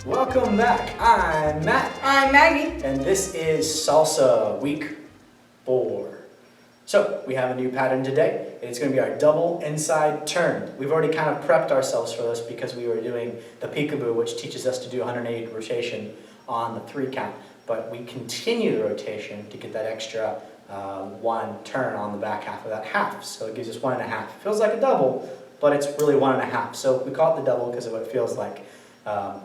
Welcome back. I'm Matt. I'm Maggie. And this is Salsa week 4. So we have a new pattern today. It's going to be our double inside turn. We've already kind of prepped ourselves for this because we were doing the peekaboo, which teaches us to do 180 rotation on the 3 count. But we continue the rotation to get that extra 1 turn on the back half of that half. So it gives us 1.5. It feels like a double, but it's really 1.5. So we call it the double because of what it feels like.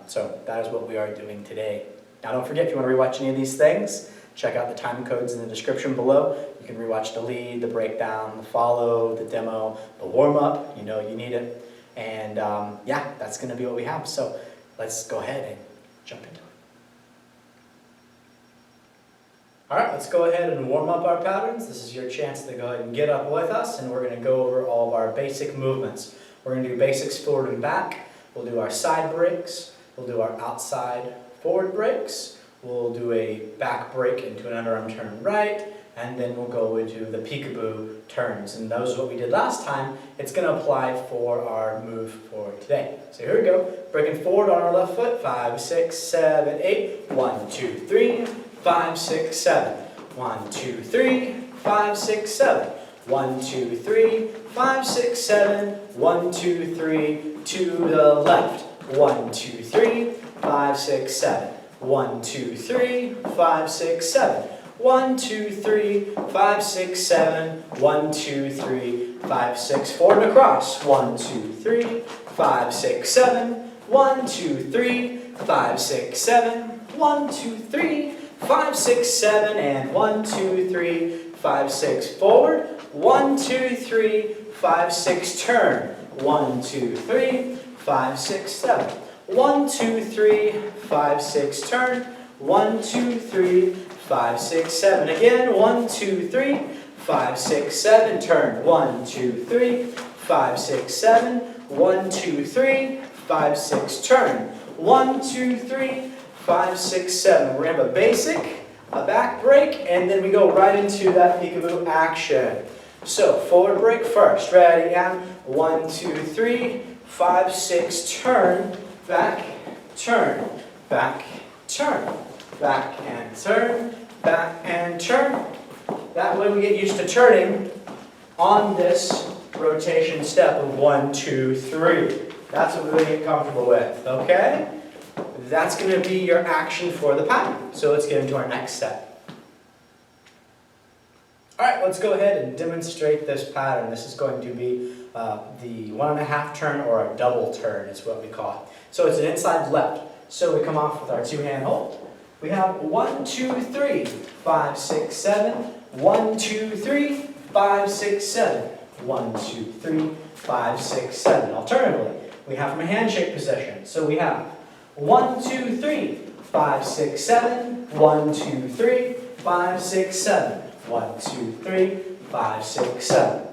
So that is what we are doing today. Now don't forget, if you want to rewatch any of these things, check out the time codes in the description below. You can rewatch the lead, the breakdown, the follow, the demo, the warm-up. You know you need it. And yeah, that's going to be what we have. So let's go ahead and jump into it. Alright, let's go ahead and warm up our patterns. This is your chance to go ahead and get up with us, and we're going to go over all of our basic movements. We're going to do basics forward and back. We'll do our side breaks, we'll do our outside forward breaks, we'll do a back break into an underarm turn right, and then we'll go into the peekaboo turns. And that was what we did last time. It's going to apply for our move for today. So here we go. Breaking forward on our left foot. 5, 6, 7, 8. 1, 2, 3, 5, 6, 7. 1, 2, 3, 5, 6, 7. 1, 2, 3, 5, 6, 7. 1, 2, 3. To the left. 1, 2, 3, 5, 6, 7. 1, 2, 3, 5, 6, 7. 1, 2, 3, 5, 6, 7. 1, 2, 3, 5, 6. Forward and across. 1, 2, 3, 5, 6, 7. 1, 2, 3, 5, 6, 7. 1, 2, 3, 5, 6, 7. And 1, 2, 3, 5, 6. Forward. 1, 2, 3, 5, 6. Turn. 1, 2, 3, 5, 6, 7. 1, 2, 3, 5, 6, turn. 1, 2, 3, 5, 6, 7. Again, 1, 2, 3, 5, 6, 7, turn. 1, 2, 3, 5, 6, 7. 1, 2, 3, 5, 6, turn. 1, 2, 3, 5, 6, 7. We're going to have a basic, a back break, and then we go right into that peekaboo action. So, forward break first. Ready, and 1, 2, 3, 5, 6, turn, back, turn, back, turn, back and turn, back and turn. That way we get used to turning on this rotation step of 1, 2, 3. That's what we're going to get comfortable with, okay? That's going to be your action for the pattern. So let's get into our next step. Alright, let's go ahead and demonstrate this pattern. This is going to be the 1.5 turn, or a double turn is what we call it. So it's an inside left. So we come off with our 2-hand hold. We have 1, 2, 3, 5, 6, 7. 1, 2, 3, 5, 6, 7. 1, 2, 3, 5, 6, 7. Alternatively, we have from a handshake position. So we have 1, 2, 3, 5, 6, 7. 1, 2, 3, 5, 6, 7. 1, 2, 3, 5, 6, 7.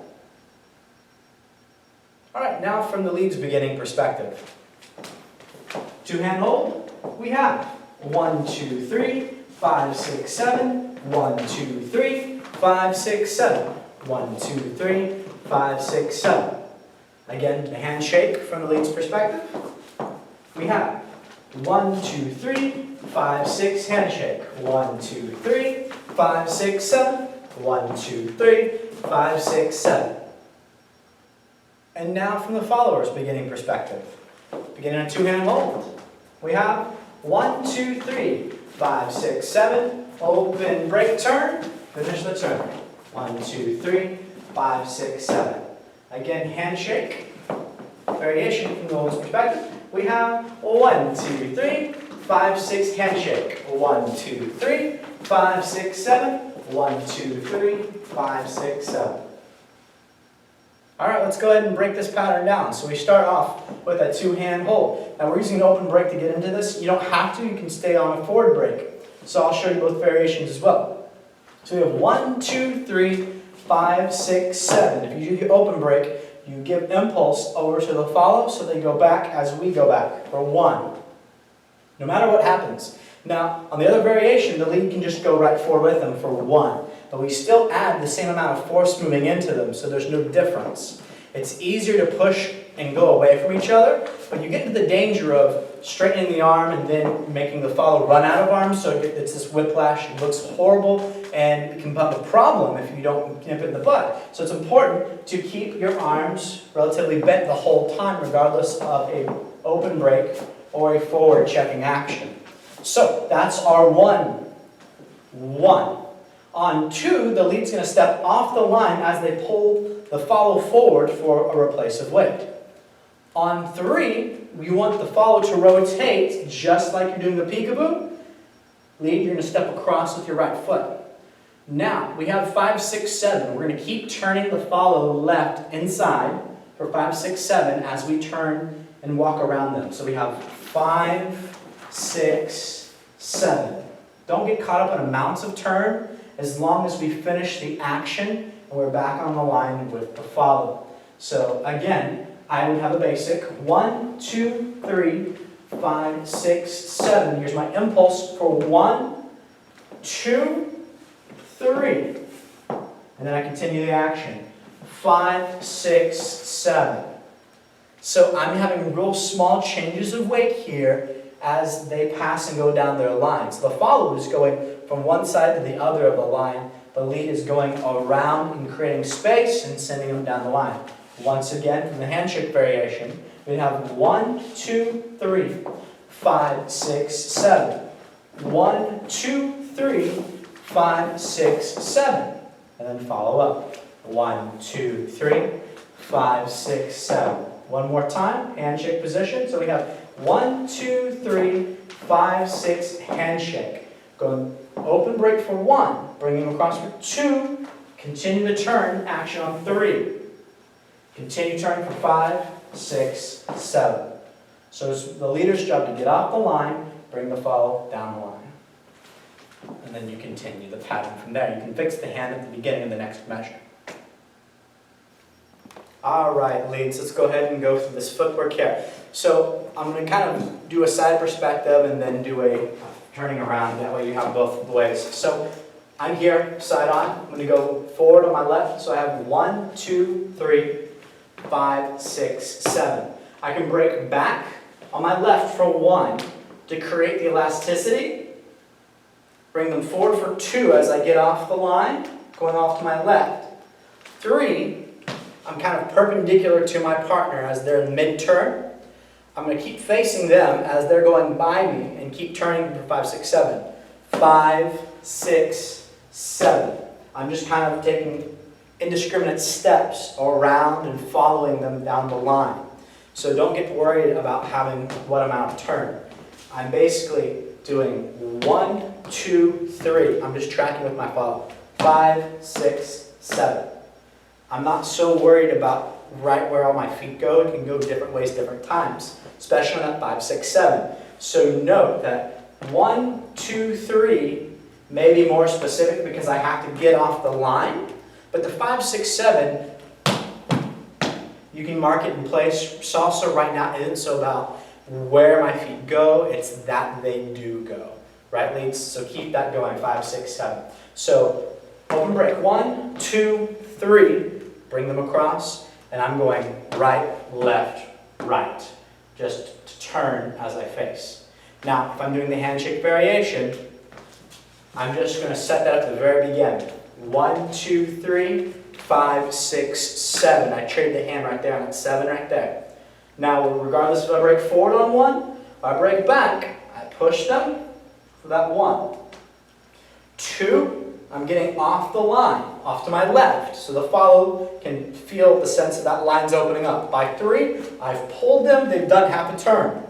Alright, now from the lead's beginning perspective. 2-hand hold, we have 1, 2, 3, 5, 6, 7. 1, 2, 3, 5, 6, 7. 1, 2, 3, 5, 6, 7. Again, the handshake from the lead's perspective. We have 1, 2, 3, 5, 6, handshake. 1, 2, 3, 5, 6, 7. 1, 2, 3, 5, 6, 7. And now from the follower's beginning perspective. Beginning on 2-hand hold. We have 1, 2, 3, 5, 6, 7. Open, break, turn. Finish the turn. 1, 2, 3, 5, 6, 7. Again, handshake. Variation from the woman's perspective. We have 1, 2, 3, 5, 6, handshake. 1, 2, 3, 5, 6, 7. 1, 2, 3, 5, 6, 7. Alright, let's go ahead and break this pattern down. So we start off with a 2-hand hold. Now we're using an open break to get into this. You don't have to, you can stay on a forward break. So I'll show you both variations as well. So we have 1, 2, 3, 5, 6, 7. If you do the open break, you give impulse over to the follow, so they go back as we go back for 1. No matter what happens, Now, on the other variation, the lead can just go right forward with them for 1. But we still add the same amount of force moving into them, so there's no difference. It's easier to push and go away from each other, but you get into the danger of straightening the arm and then making the follow run out of arm, so it's this whiplash. It looks horrible, and it can become a problem if you don't nip it in the bud. So it's important to keep your arms relatively bent the whole time, regardless of an open break or a forward checking action. So that's our 1. On 2, the lead's going to step off the line as they pull the follow forward for a replace of weight. On 3, you want the follow to rotate just like you're doing the peekaboo. Lead, you're going to step across with your right foot. Now, we have 5, 6, 7. We're going to keep turning the follow left inside for 5, 6, 7 as we turn and walk around them. So we have 5, 6, 7. Don't get caught up in amounts of turn as long as we finish the action and we're back on the line with the follow. So again, I would have a basic 1, 2, 3, 5, 6, 7. Here's my impulse for 1, 2, 3. And then I continue the action. 5, 6, 7. So I'm having real small changes of weight here as they pass and go down their lines. The follow is going from one side to the other of the line. The lead is going around and creating space and sending them down the line. Once again, from the handshake variation, we have 1, 2, 3, 5, 6, 7. 1, 2, 3, 5, 6, 7. And then follow up. 1, 2, 3, 5, 6, 7. One more time, handshake position. So we have 1, 2, 3, 5, 6, handshake. Going open break for 1, bring him across for 2, continue the turn, action on 3. Continue turning for 5, 6, 7. So it's the leader's job to get off the line, bring the follow down the line. And then you continue the pattern from there. You can fix the hand at the beginning of the next measure. All right, leads, let's go ahead and go through this footwork here. So I'm going to kind of do a side perspective and then do a turning around. That way you have both ways. So I'm here, side on. I'm going to go forward on my left. So I have 1, 2, 3, 5, 6, 7. I can break back on my left for 1 to create the elasticity. Bring them forward for 2 as I get off the line, going off to my left. 3, I'm kind of perpendicular to my partner as they're in mid-turn. I'm going to keep facing them as they're going by me and keep turning for 5, 6, 7. 5, 6, 7. I'm just kind of taking indiscriminate steps around and following them down the line. So don't get worried about having what amount of turn. I'm basically doing 1, 2, 3. I'm just tracking with my follow. 5, 6, 7. I'm not so worried about right where all my feet go. It can go different ways, different times, especially on that 5, 6, 7. So note that 1, 2, 3 may be more specific because I have to get off the line, but the 5, 6, 7, you can mark it in place. Salsa right now isn't so about where my feet go, it's that they do go. Right, leads? So keep that going, 5, 6, 7. So open break, 1, 2, 3, bring them across, and I'm going right, left, right, just to turn as I face. Now, if I'm doing the handshake variation, I'm just going to set that at the very beginning. 1, 2, 3, 5, 6, 7. I trade the hand right there on that 7 right there. Now, regardless if I break forward on 1, if I break back, I push them for that 1. 2, I'm getting off the line, off to my left, so the follow can feel the sense that that line's opening up. By 3, I've pulled them, they've done half a turn.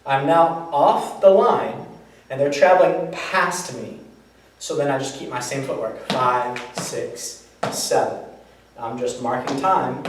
I'm now off the line, and they're traveling past me. So then I just keep my same footwork, 5, 6, 7. I'm just marking time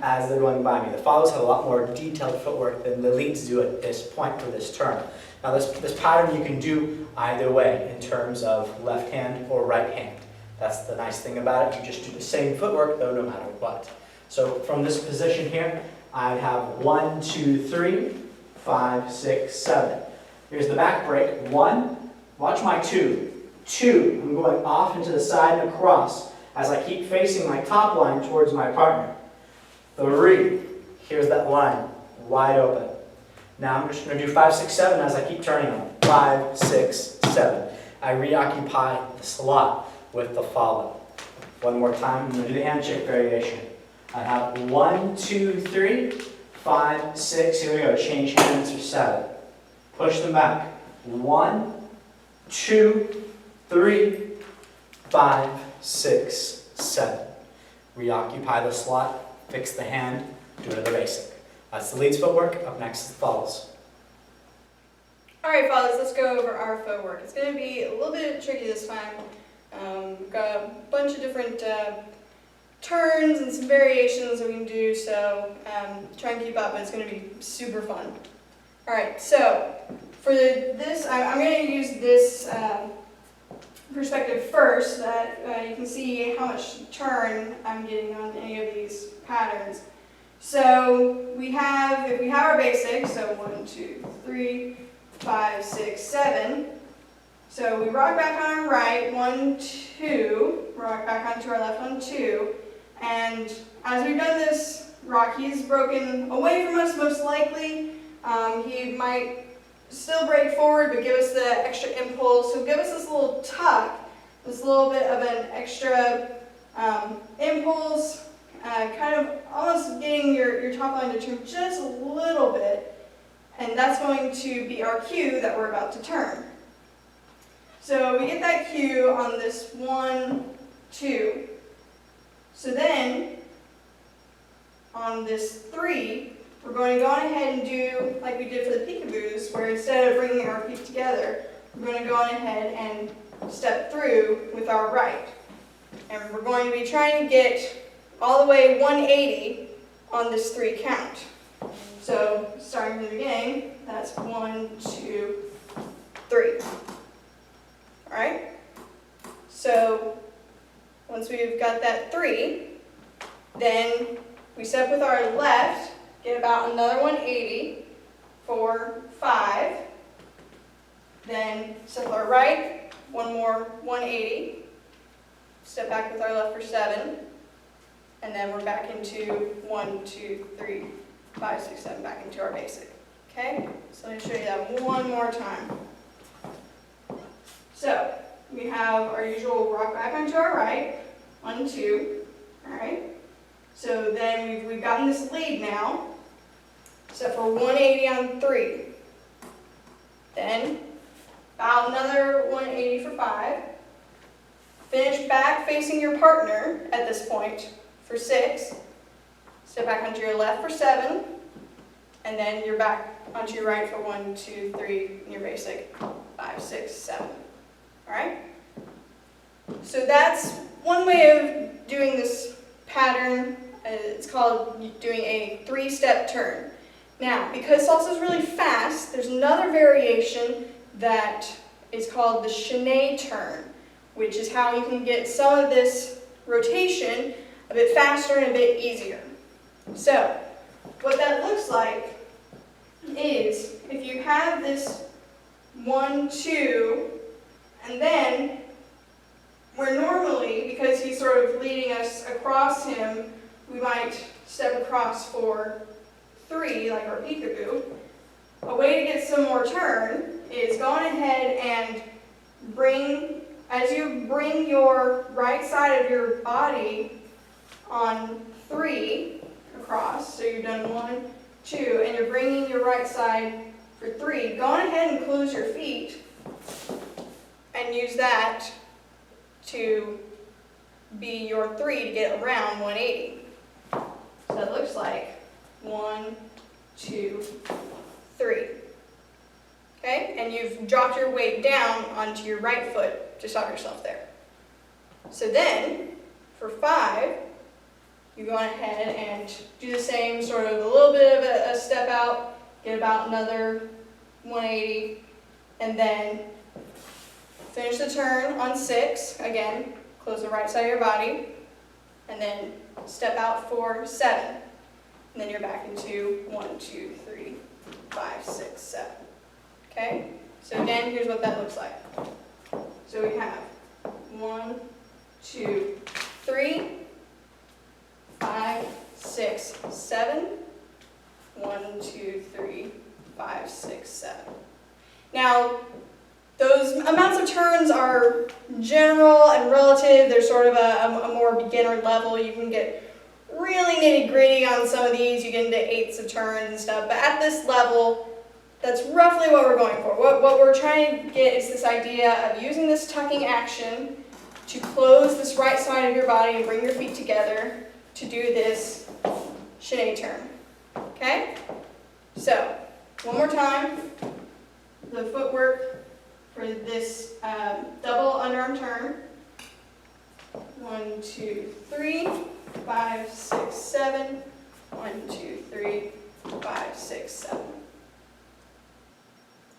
as they're going by me. The follows have a lot more detailed footwork than the leads do at this point for this turn. Now this pattern you can do either way in terms of left hand or right hand. That's the nice thing about it. You just do the same footwork though no matter what. So from this position here, I have 1, 2, 3, 5, 6, 7. Here's the back break. 1, watch my 2. 2, I'm going off into the side and across as I keep facing my top line towards my partner. 3, here's that line, wide open. Now I'm just going to do 5, 6, 7 as I keep turning them. 5, 6, 7. I reoccupy the slot with the follow. One more time, I'm going to do the handshake variation. I have 1, 2, 3, 5, 6, here we go, change hands for 7. Push them back. 1, 2, 3, 5, 6, 7. Reoccupy the slot, fix the hand, do another basic. That's the leads footwork. Up next is the follows. Alright, fellas, let's go over our footwork. It's going to be a little bit tricky this time. We've got a bunch of different turns and some variations that we can do, so try and keep up, but it's going to be super fun. Alright, so for this, I'm going to use this perspective first, so that you can see how much turn I'm getting on any of these patterns. So if we have our basics, so 1, 2, 3, 5, 6, 7. So we rock back on our right, 1, 2, rock back onto our left, 1, 2. And as we've done this, Rocky's broken away from us most likely. He might still break forward, but give us the extra impulse. So give us this little tuck, this little bit of an extra impulse, kind of almost getting your top line to turn just a little bit. And that's going to be our cue that we're about to turn. So we get that cue on this 1, 2. So then, on this 3, we're going to go on ahead and do like we did for the peekaboos, where instead of bringing our feet together, we're going to go on ahead and step through with our right. And we're going to be trying to get all the way 180 on this 3 count. So, starting from the beginning, that's 1, 2, 3. Alright? So, once we've got that 3, then we step with our left, get about another 180 for 5. Then step with our right, one more 180. Step back with our left for 7. And then we're back into 1, 2, 3, 5, 6, 7, back into our basic. Okay? So let me show you that one more time. So, we have our usual rock back onto our right, 1, 2, alright? So then we've gotten this lead now, except for 180 on 3. Then, about another 180 for 5. Finish back facing your partner at this point for 6. Step back onto your left for 7. And then you're back onto your right for 1, 2, 3, in your basic, 5, 6, 7. Alright? So that's one way of doing this pattern. It's called doing a 3-step turn. Now, because salsa is really fast, there's another variation that is called the chaîné turn, which is how you can get some of this rotation a bit faster and a bit easier. So, what that looks like is if you have this 1, 2, and then where normally, because he's sort of leading us across him, we might step across for 3, like our peekaboo. A way to get some more turn is go on ahead and as you bring your right side of your body on 3 across, so you've done 1, 2, and you're bringing your right side for 3, go on ahead and close your feet and use that to be your 3 to get around 180. So it looks like 1, 2, 3. Okay? And you've dropped your weight down onto your right foot to stop yourself there. So then, for 5, you go on ahead and do the same, sort of a little bit of a step out, get about another 180, and then finish the turn on 6, again, close the right side of your body, and then step out for 7. And then you're back into 1, 2, 3, 5, 6, 7. Okay? So again, here's what that looks like. So we have 1, 2, 3, 5, 6, 7. 1, 2, 3, 5, 6, 7. Now, those amounts of turns are general and relative. They're sort of a more beginner level. You can get really nitty gritty on some of these. You get into eighths of turns and stuff. But at this level, that's roughly what we're going for. What we're trying to get is this idea of using this tucking action to close this right side of your body and bring your feet together to do this shinny turn. Okay? So, one more time. The footwork for this double underarm turn. 1, 2, 3, 5, 6, 7. 1, 2, 3, 5, 6, 7.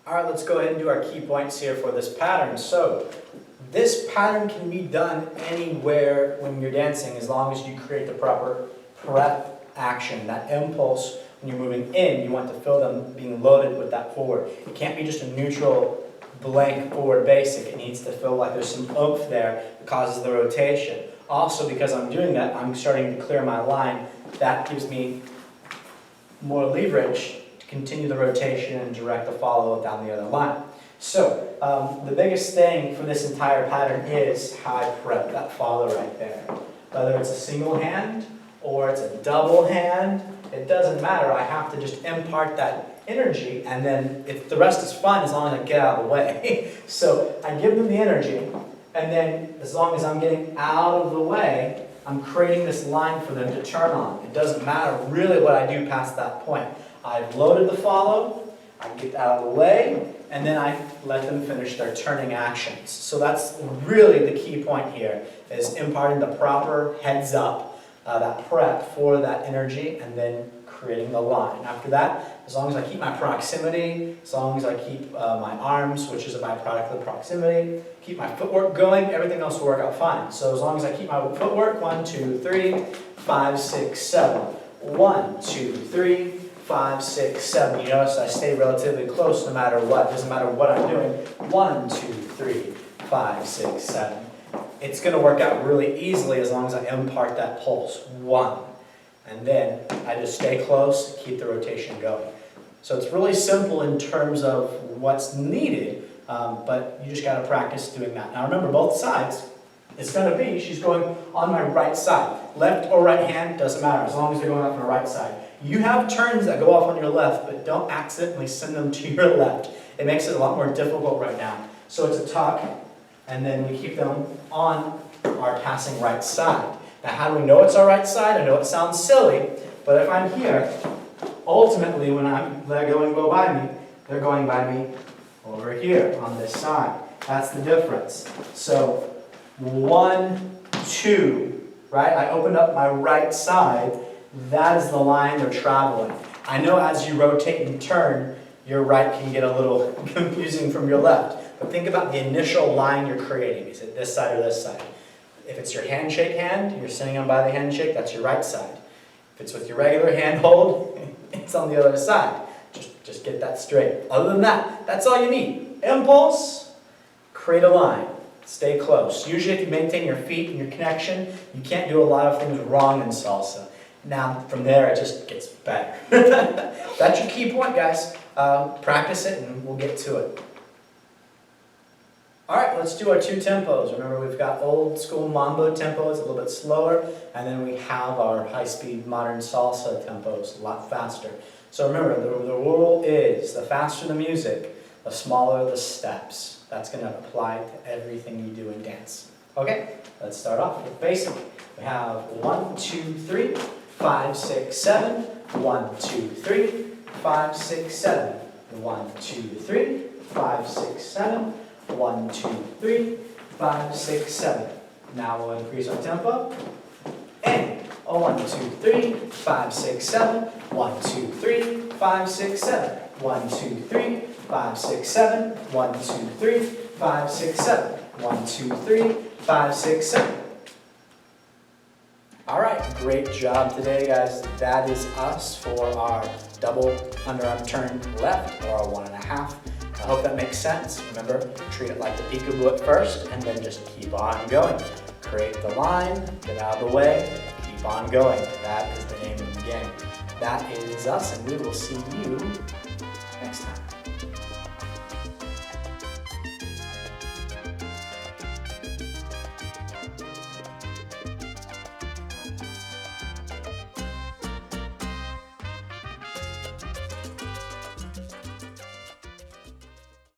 All right, let's go ahead and do our key points here for this pattern. So, this pattern can be done anywhere when you're dancing as long as you create the proper prep action, that impulse. When you're moving in, you want to feel them being loaded with that forward. It can't be just a neutral, blank forward basic. It needs to feel like there's some oomph there that causes the rotation. Also, because I'm doing that, I'm starting to clear my line. That gives me more leverage to continue the rotation and direct the follow down the other line. So, the biggest thing for this entire pattern is how I prep that follow right there. Whether it's a single hand or it's a double hand, it doesn't matter. I have to just impart that energy, and then if the rest is fine as long as I get out of the way. So I give them the energy, and then as long as I'm getting out of the way, I'm creating this line for them to turn on. It doesn't matter really what I do past that point. I've loaded the follow, I get out of the way, and then I let them finish their turning actions. So that's really the key point here, is imparting the proper heads up, that prep for that energy, and then creating the line. After that, as long as I keep my proximity, as long as I keep my arms, which is a byproduct of the proximity, keep my footwork going, everything else will work out fine. So as long as I keep my footwork, 1, 2, 3, 5, 6, 7. 1, 2, 3, 5, 6, 7. You notice I stay relatively close no matter what. Doesn't matter what I'm doing. 1, 2, 3, 5, 6, 7. It's going to work out really easily as long as I impart that pulse. 1. And then I just stay close, keep the rotation going. So it's really simple in terms of what's needed, but you just got to practice doing that. Now remember, both sides, it's going to be, she's going on my right side. Left or right hand, doesn't matter, as long as they're going off on the right side. You have turns that go off on your left, but don't accidentally send them to your left. It makes it a lot more difficult right now. So it's a tuck, and then we keep them on our passing right side. Now how do we know it's our right side? I know it sounds silly, but if I'm here, ultimately when they're going to go by me, they're going by me over here on this side. That's the difference. So 1, 2, right? I opened up my right side. That is the line they're traveling. I know as you rotate and turn, your right can get a little confusing from your left. But think about the initial line you're creating. Is it this side or this side? If it's your handshake hand, you're sitting on by the handshake, that's your right side. If it's with your regular hand hold, it's on the other side. Just get that straight. Other than that, that's all you need. Impulse, create a line, stay close. Usually if you maintain your feet and your connection, you can't do a lot of things wrong in salsa. Now, from there, it just gets better. That's your key point, guys. Practice it and we'll get to it. All right, let's do our 2 tempos. Remember, we've got old school mambo tempos, a little bit slower, and then we have our high-speed modern salsa tempos, a lot faster. So remember, the rule is the faster the music, the smaller the steps. That's going to apply to everything you do in dance. Okay, let's start off with basic. We have 1, 2, 3, 5, 6, 7. 1, 2, 3, 5, 6, 7. 1, 2, 3, 5, 6, 7. 1, 2, 3, 5, 6, 7. Now we'll increase our tempo. And 1, 2, 3, 5, 6, 7. 1, 2, 3, 5, 6, 7. 1, 2, 3, 5, 6, 7. 1, 2, 3, 5, 6, 7. 1, 2, 3, 5, 6, 7. All right, great job today, guys. That is us for our double underarm turn left, or our 1.5. I hope that makes sense. Remember, treat it like the peekaboo at first, and then just keep on going. Create the line, get out of the way, keep on going. That is the name of the game. That is us, and we will see you next time.